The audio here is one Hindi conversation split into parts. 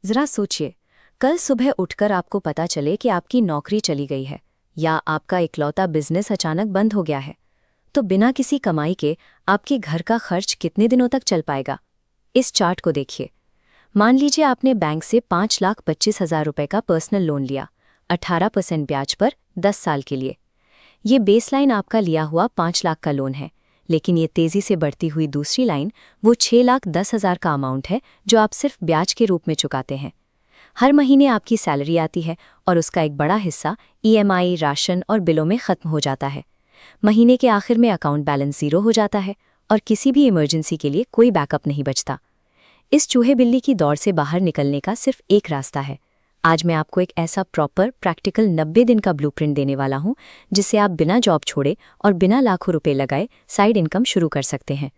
जरा सोचिए, कल सुबह उठकर आपको पता चले कि आपकी नौकरी चली गई है या आपका इकलौता बिजनेस अचानक बंद हो गया है, तो बिना किसी कमाई के आपके घर का खर्च कितने दिनों तक चल पाएगा? इस चार्ट को देखिए। मान लीजिए आपने बैंक से 5,25,000 रुपए का पर्सनल लोन लिया, 18% ब्याज पर 10 साल के लिए। ये बेसलाइन आपका लिया हुआ 5 लाख का लोन है, लेकिन ये तेजी से बढ़ती हुई दूसरी लाइन वो 6,10,000 का अमाउंट है जो आप सिर्फ ब्याज के रूप में चुकाते हैं। हर महीने आपकी सैलरी आती है और उसका एक बड़ा हिस्सा ईएमआई, राशन और बिलों में खत्म हो जाता है। महीने के आखिर में अकाउंट बैलेंस जीरो हो जाता है और किसी भी इमरजेंसी के लिए कोई बैकअप नहीं बचता। इस चूहे बिल्ली की दौड़ से बाहर निकलने का सिर्फ एक रास्ता है। आज मैं आपको एक ऐसा प्रॉपर प्रैक्टिकल 90 दिन का ब्लूप्रिंट देने वाला हूं, जिससे आप बिना जॉब छोड़े और बिना लाखों रुपए लगाए साइड इनकम शुरू कर सकते हैं।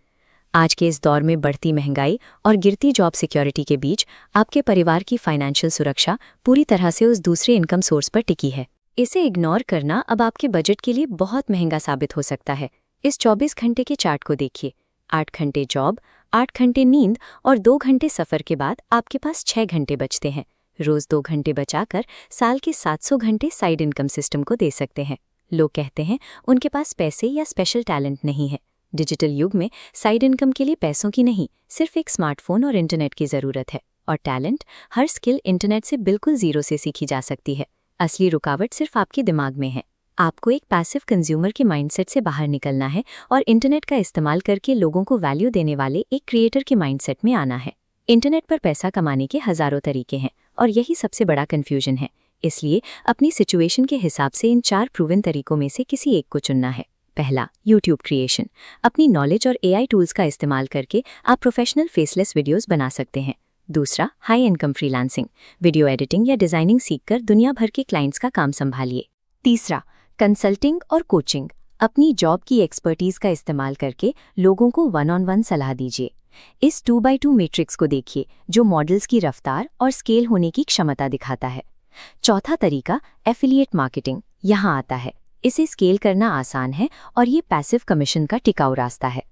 आज के इस दौर में बढ़ती महंगाई और गिरती जॉब सिक्योरिटी के बीच आपके परिवार की फाइनेंशियल सुरक्षा पूरी तरह से उस दूसरे इनकम सोर्स पर टिकी है। इसे इग्नोर करना अब आपके बजट के लिए बहुत महंगा साबित हो सकता है। इस 24 घंटे के चार्ट को देखिए। 8 घंटे जॉब, 8 घंटे नींद और 2 घंटे सफ़र के बाद आपके पास 6 घंटे बचते हैं। रोज़ 2 घंटे बचाकर साल के 700 घंटे साइड इनकम सिस्टम को दे सकते हैं। लोग कहते हैं उनके पास पैसे या स्पेशल टैलेंट नहीं है। डिजिटल युग में साइड इनकम के लिए पैसों की नहीं, सिर्फ एक स्मार्टफोन और इंटरनेट की ज़रूरत है। और टैलेंट, हर स्किल इंटरनेट से बिल्कुल ज़ीरो से सीखी जा सकती है। असली रुकावट सिर्फ आपके दिमाग में है। आपको एक पैसिव कंज्यूमर के माइंडसेट से बाहर निकलना है और इंटरनेट का इस्तेमाल करके लोगों को वैल्यू देने वाले एक क्रिएटर के माइंडसेट में आना है। इंटरनेट पर पैसा कमाने के हज़ारों तरीके हैं और यही सबसे बड़ा कन्फ्यूजन है। इसलिए अपनी सिचुएशन के हिसाब से इन 4 प्रूवन तरीकों में से किसी एक को चुनना है। पहला, यूट्यूब क्रिएशन। अपनी नॉलेज और एआई टूल्स का इस्तेमाल करके आप प्रोफेशनल फेसलेस वीडियोस बना सकते हैं। दूसरा, high income freelancing. Video editing या डिजाइनिंग सीखकर दुनिया भर के क्लाइंट्स का काम संभालिए। तीसरा, कंसल्टिंग और कोचिंग। अपनी जॉब की एक्सपर्टीज का इस्तेमाल करके लोगों को 1-on-1 सलाह दीजिए। इस 2x2 मैट्रिक्स को देखिए, जो मॉडल्स की रफ्तार और स्केल होने की क्षमता दिखाता है। चौथा तरीका, एफिलिएट मार्केटिंग, यहाँ आता है। इसे स्केल करना आसान है और ये पैसिव कमीशन का टिकाऊ रास्ता है।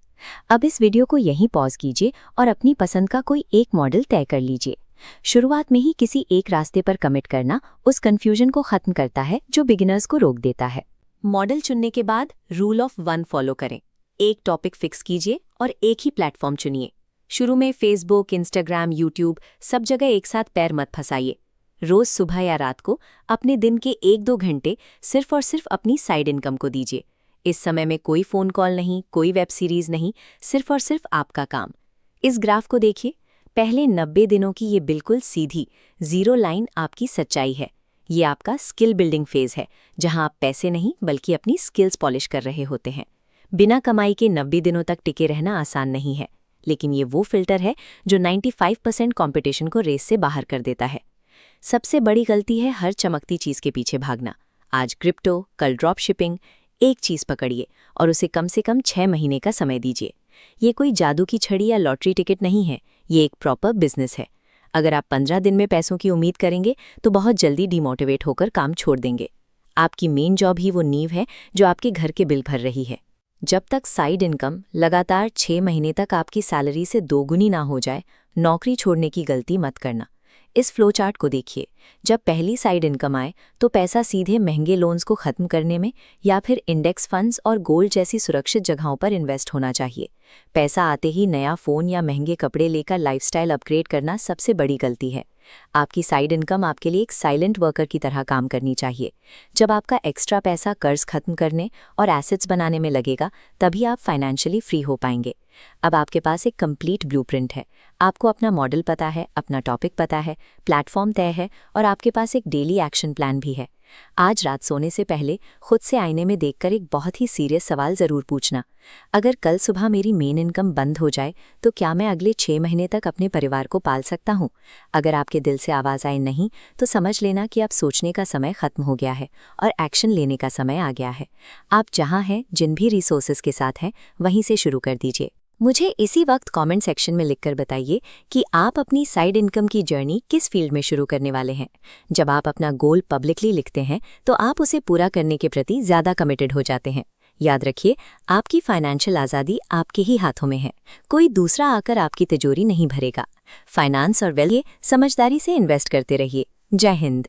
अब इस वीडियो को यहीं पॉज कीजिए और अपनी पसंद का कोई एक मॉडल तय कर लीजिए। शुरुआत में ही किसी एक रास्ते पर कमिट करना उस कंफ्यूजन को खत्म करता है जो बिगिनर्स को रोक देता है। मॉडल चुनने के बाद रूल ऑफ 1 फॉलो करें। एक टॉपिक फिक्स कीजिए और एक ही प्लेटफॉर्म चुनिए। शुरू में फेसबुक, इंस्टाग्राम, यूट्यूब सब जगह एक साथ पैर मत फंसाइए। रोज सुबह या रात को अपने दिन के 1-2 घंटे सिर्फ और सिर्फ अपनी साइड इनकम को दीजिए। इस समय में कोई फ़ोन कॉल नहीं, कोई वेब सीरीज़ नहीं, सिर्फ और सिर्फ आपका काम। इस ग्राफ को देखिए। पहले 90 दिनों की ये बिल्कुल सीधी ज़ीरो लाइन आपकी सच्चाई है। ये आपका स्किल बिल्डिंग फेज़ है, जहां आप पैसे नहीं बल्कि अपनी स्किल्स पॉलिश कर रहे होते हैं। बिना कमाई के 90 दिनों तक टिके रहना आसान नहीं है, लेकिन ये वो फिल्टर है जो 95% कॉम्पिटिशन को रेस से बाहर कर देता है। सबसे बड़ी गलती है हर चमकती चीज़ के पीछे भागना। आज क्रिप्टो, कल ड्रॉप शिपिंग। एक चीज़ पकड़िए और उसे कम से कम 6 महीने का समय दीजिए। ये कोई जादू की छड़ी या लॉटरी टिकट नहीं है, ये एक प्रॉपर बिजनेस है। अगर आप 15 दिन में पैसों की उम्मीद करेंगे तो बहुत जल्दी डिमोटिवेट होकर काम छोड़ देंगे। आपकी मेन जॉब ही वो नींव है जो आपके घर के बिल भर रही है। जब तक साइड इनकम लगातार 6 महीने तक आपकी सैलरी से दोगुनी ना हो जाए, नौकरी छोड़ने की गलती मत करना। इस फ्लो चार्ट को देखिए। जब पहली साइड इनकम आए तो पैसा सीधे महंगे लोन्स को खत्म करने में या फिर इंडेक्स फंड्स और गोल्ड जैसी सुरक्षित जगहों पर इन्वेस्ट होना चाहिए। पैसा आते ही नया फ़ोन या महंगे कपड़े लेकर लाइफस्टाइल अपग्रेड करना सबसे बड़ी गलती है। आपकी साइड इनकम आपके लिए एक साइलेंट वर्कर की तरह काम करनी चाहिए। जब आपका एक्स्ट्रा पैसा कर्ज खत्म करने और एसेट्स बनाने में लगेगा, तभी आप फाइनेंशियली फ्री हो पाएंगे। अब आपके पास एक कंप्लीट ब्लूप्रिंट है। आपको अपना मॉडल पता है, अपना टॉपिक पता है, प्लेटफॉर्म तय है और आपके पास एक डेली एक्शन प्लान भी है। आज रात सोने से पहले खुद से आईने में देखकर एक बहुत ही सीरियस सवाल ज़रूर पूछना। अगर कल सुबह मेरी मेन इनकम बंद हो जाए तो क्या मैं अगले 6 महीने तक अपने परिवार को पाल सकता हूँ? अगर आपके दिल से आवाज़ आए नहीं, तो समझ लेना कि अब सोचने का समय ख़त्म हो गया है और एक्शन लेने का समय आ गया है। आप जहाँ हैं, जिन भी रिसोर्सेज के साथ हैं, वहीं से शुरू कर दीजिए। मुझे इसी वक्त कमेंट सेक्शन में लिखकर बताइए कि आप अपनी साइड इनकम की जर्नी किस फील्ड में शुरू करने वाले हैं। जब आप अपना गोल पब्लिकली लिखते हैं तो आप उसे पूरा करने के प्रति ज़्यादा कमिटेड हो जाते हैं। याद रखिए, आपकी फाइनेंशियल आज़ादी आपके ही हाथों में है। कोई दूसरा आकर आपकी तिजोरी नहीं भरेगा। फाइनेंस और वेल्थ समझदारी से इन्वेस्ट करते रहिए। जय हिंद।